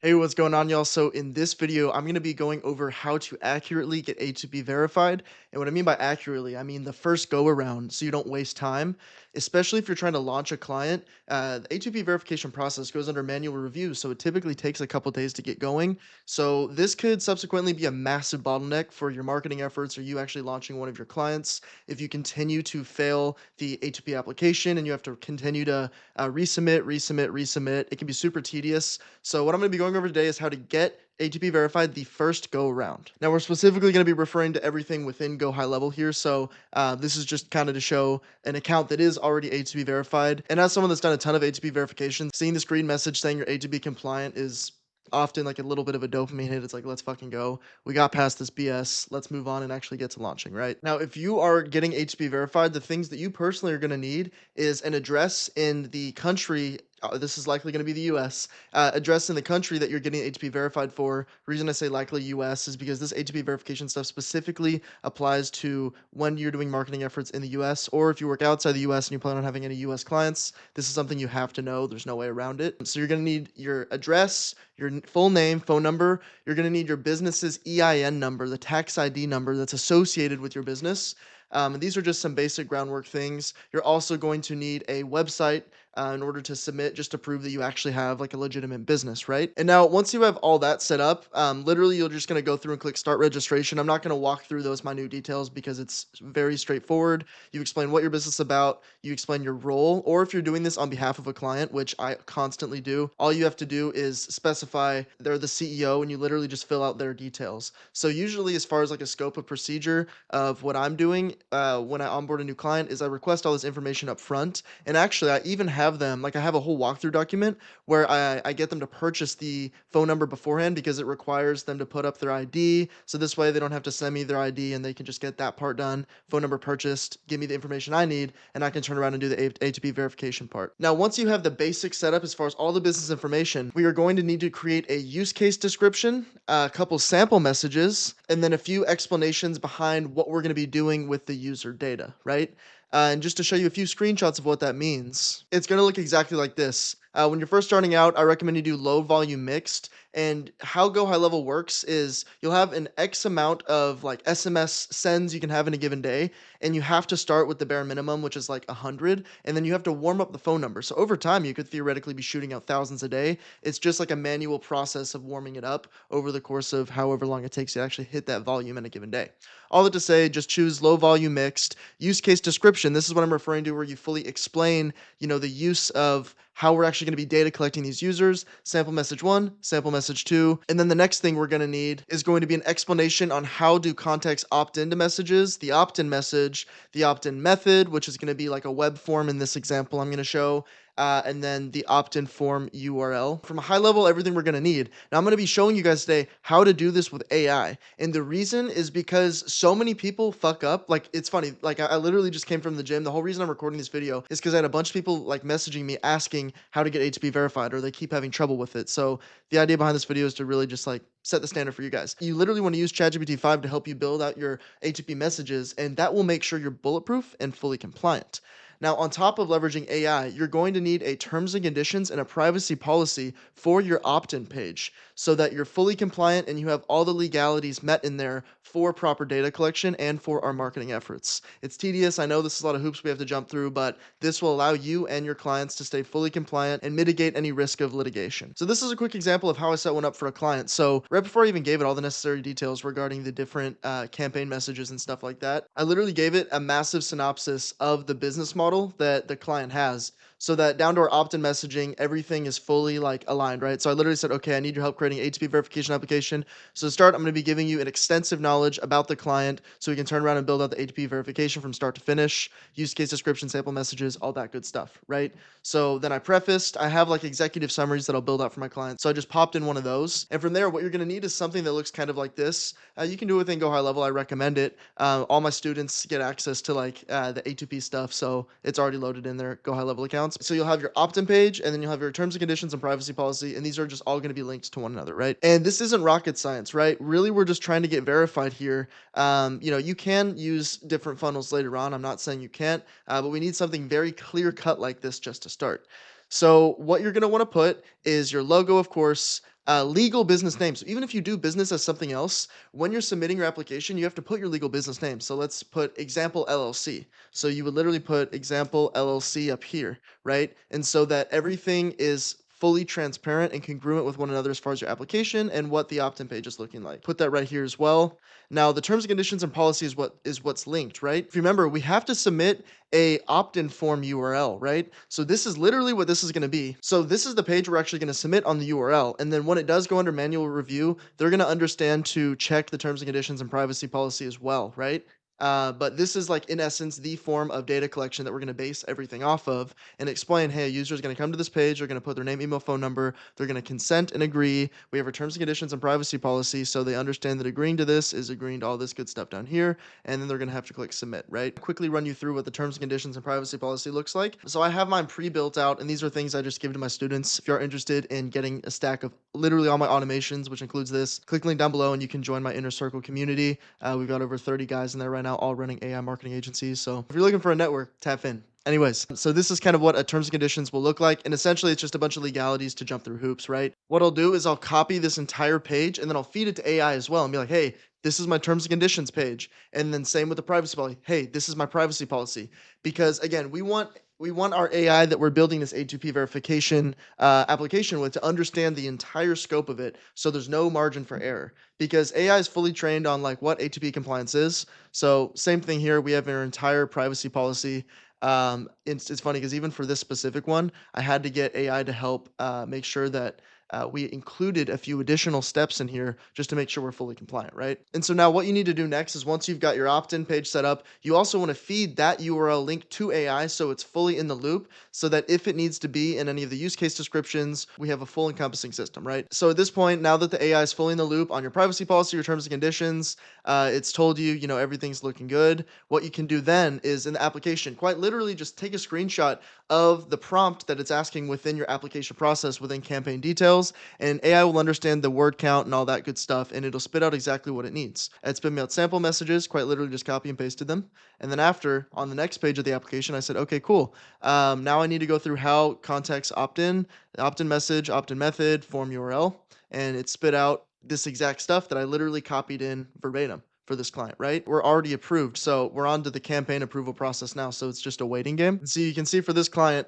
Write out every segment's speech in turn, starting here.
Hey, what's going on, y'all? So in this video, I'm going to be going over how to accurately get A2P verified. And what I mean by accurately, I mean the first go around so you don't waste time, especially if you're trying to launch a client. The A2P verification process goes under manual review, so it typically takes a couple days to get going. So this could subsequently be a massive bottleneck for your marketing efforts or you actually launching one of your clients. If you continue to fail the A2P application and you have to continue to resubmit, it can be super tedious. So what I'm going to be going over today is how to get ATP verified the first go around. Now we're specifically going to be referring to everything within GoHighLevel here. So this is just kind of to show an account that is already ATP verified. And as someone that's done a ton of ATP verification, seeing this green message saying you're ATP compliant is often like a little bit of a dopamine hit. It's like, let's fucking go. We got past this BS. Let's move on and actually get to launching, right? Now, if you are getting HTTP verified, the things that you personally are going to need is an address in the country. This is likely going to be the US, address in the country that you're getting HTTP verified for. The reason I say likely US is because this HTTP verification stuff specifically applies to when you're doing marketing efforts in the US, or if you work outside the US and you plan on having any US clients, this is something you have to know. There's no way around it. So you're going to need your address, your full name, phone number. You're going to need your business's EIN number, the tax ID number that's associated with your business. And these are just some basic groundwork things. You're also going to need a website in order to submit, just to prove that you actually have like a legitimate business, right? And now once you have all that set up, literally you're just going to go through and click start registration. I'm not going to walk through those minute details because it's very straightforward. You explain what your business is about, you explain your role, or if you're doing this on behalf of a client, which I constantly do, all you have to do is specify they're the CEO and you literally just fill out their details. So usually as far as like a scope of procedure of what I'm doing when I onboard a new client is I request all this information up front. And actually I even have them, like I have a whole walkthrough document where I get them to purchase the phone number beforehand because it requires them to put up their ID. So this way they don't have to send me their ID and they can just get that part done, phone number purchased, give me the information I need, and I can turn around and do the A2P verification part. Now, once you have the basic setup as far as all the business information, we are going to need to create a use case description, a couple sample messages, and then a few explanations behind what we're going to be doing with the user data, right? And just to show you a few screenshots of what that means, it's going to look exactly like this. When you're first starting out, I recommend you do low volume mixed. And how GoHighLevel works is you'll have an X amount of like SMS sends you can have in a given day, and you have to start with the bare minimum, which is like 100, and then you have to warm up the phone number. So over time, you could theoretically be shooting out thousands a day. It's just like a manual process of warming it up over the course of however long it takes you to actually hit that volume in a given day. All that to say, just choose low volume mixed. Use case description. This is what I'm referring to, where you fully explain, the use of how we're actually going to be data collecting these users. Sample message one, sample message two. And then the next thing we're going to need is going to be an explanation on how do contacts opt into messages, the opt-in message, the opt-in method, which is going to be like a web form in this example I'm going to show, and then the opt-in form URL. From a high level, everything we're going to need. Now, I'm going to be showing you guys today how to do this with AI. And the reason is because so many people fuck up. Like, it's funny. Like, I literally just came from the gym. The whole reason I'm recording this video is because I had a bunch of people like messaging me asking how to get HTTP verified, or they keep having trouble with it. So the idea behind this video is to really just like set the standard for you guys. You literally want to use ChatGPT 5 to help you build out your HTTP messages, and that will make sure you're bulletproof and fully compliant. Now, on top of leveraging AI, you're going to need a terms and conditions and a privacy policy for your opt-in page so that you're fully compliant and you have all the legalities met in there for proper data collection and for our marketing efforts. It's tedious. I know this is a lot of hoops we have to jump through, but this will allow you and your clients to stay fully compliant and mitigate any risk of litigation. So this is a quick example of how I set one up for a client. So right before I even gave it all the necessary details regarding the different campaign messages and stuff like that, I literally gave it a massive synopsis of the business model that the client has, so that down to our opt-in messaging, everything is fully like aligned, right? So I literally said, okay, I need your help creating an ATP verification application. So to start, I'm going to be giving you an extensive knowledge about the client so we can turn around and build out the ATP verification from start to finish, use case description, sample messages, all that good stuff, right? So then I prefaced, I have like executive summaries that I'll build out for my clients. So I just popped in one of those. And from there, what you're going to need is something that looks kind of like this. You can do it within GoHighLevel. I recommend it. All my students get access to like the A2P stuff. So it's already loaded in their GoHighLevel accounts. So you'll have your opt-in page, and then you'll have your terms and conditions and privacy policy. And these are just all going to be linked to one another, right? And this isn't rocket science, right? Really, we're just trying to get verified here. You can use different funnels later on. I'm not saying you can't, but we need something very clear cut like this just to start. So what you're going to want to put is your logo, of course, Legal business name. So even if you do business as something else, when you're submitting your application, you have to put your legal business name. So let's put example LLC. So you would literally put example LLC up here, right? And so that everything is fully transparent and congruent with one another as far as your application and what the opt-in page is looking like. Put that right here as well. Now, the terms and conditions and policy is what's linked, right? If you remember, we have to submit a opt-in form URL, right? So this is literally what this is going to be. So this is the page we're actually going to submit on the URL. And then when it does go under manual review, they're going to understand to check the terms and conditions and privacy policy as well, right? But this is like in essence the form of data collection that we're going to base everything off of and explain, hey, a user is going to come to this page, they're going to put their name, email, phone number, they're going to consent and agree. We have our terms and conditions and privacy policy, so they understand that agreeing to this is agreeing to all this good stuff down here, and then they're going to have to click submit, right? Quickly run you through what the terms and conditions and privacy policy looks like. So I have mine pre-built out, and these are things I just give to my students. If you're interested in getting a stack of literally all my automations, which includes this, click the link down below and you can join my inner circle community. We've got over 30 guys in there right now, all running AI marketing agencies. So if you're looking for a network, tap in. Anyways, so this is kind of what a terms and conditions will look like. And essentially, it's just a bunch of legalities to jump through hoops, right? What I'll do is I'll copy this entire page and then I'll feed it to AI as well and be like, hey, this is my terms and conditions page. And then same with the privacy policy. Hey, this is my privacy policy. Because again, we want our AI that we're building this A2P verification application with to understand the entire scope of it, so there's no margin for error. Because AI is fully trained on like what A2P compliance is. So same thing here. We have our entire privacy policy. It's funny because even for this specific one, I had to get AI to help make sure that we included a few additional steps in here just to make sure we're fully compliant, right? And so now what you need to do next is once you've got your opt-in page set up, you also want to feed that URL link to AI so it's fully in the loop so that if it needs to be in any of the use case descriptions, we have a full encompassing system, right? So at this point, now that the AI is fully in the loop on your privacy policy, your terms and conditions, it's told you, everything's looking good. What you can do then is in the application, quite literally just take a screenshot of the prompt that it's asking within your application process within campaign details, and AI will understand the word count and all that good stuff, and it'll spit out exactly what it needs. It spit me out sample messages, quite literally just copy and pasted them. And then after, on the next page of the application, I said, okay, cool. Now I need to go through how contacts opt-in message, opt-in method, form URL, and it spit out this exact stuff that I literally copied in verbatim for this client, right? We're already approved. So we're on to the campaign approval process now. So it's just a waiting game. So you can see for this client,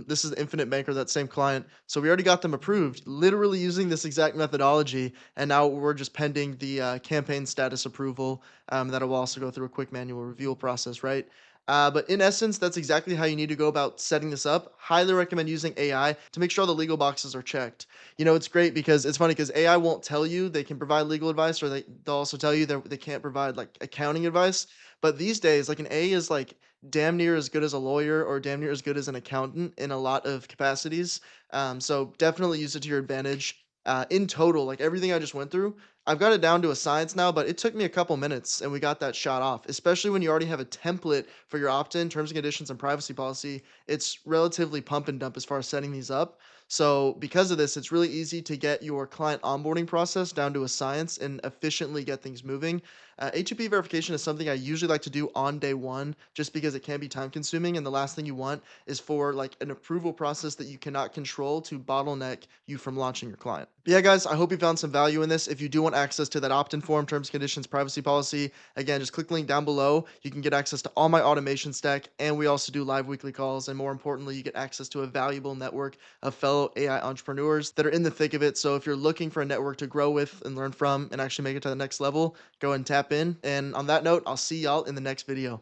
this is the Infinite Banker, that same client. So we already got them approved, literally using this exact methodology. And now we're just pending the campaign status approval. That will also go through a quick manual review process, right? But in essence, that's exactly how you need to go about setting this up. Highly recommend using AI to make sure all the legal boxes are checked. It's great because it's funny because AI won't tell you they can provide legal advice, or they'll also tell you that they can't provide like accounting advice. But these days, like an A is like damn near as good as a lawyer or damn near as good as an accountant in a lot of capacities. So definitely use it to your advantage. In total, like everything I just went through, I've got it down to a science now, but it took me a couple minutes and we got that shot off, especially when you already have a template for your opt-in, terms and conditions, and privacy policy. It's relatively pump and dump as far as setting these up. So because of this, it's really easy to get your client onboarding process down to a science and efficiently get things moving. A2P verification is something I usually like to do on day one just because it can be time consuming. And the last thing you want is for like an approval process that you cannot control to bottleneck you from launching your client. But yeah, guys, I hope you found some value in this. If you do want access to that opt-in form, terms, conditions, privacy policy, again, just click the link down below. You can get access to all my automation stack, and we also do live weekly calls. And more importantly, you get access to a valuable network of fellow AI entrepreneurs that are in the thick of it. So if you're looking for a network to grow with and learn from and actually make it to the next level, go and tap in. And on that note, I'll see y'all in the next video.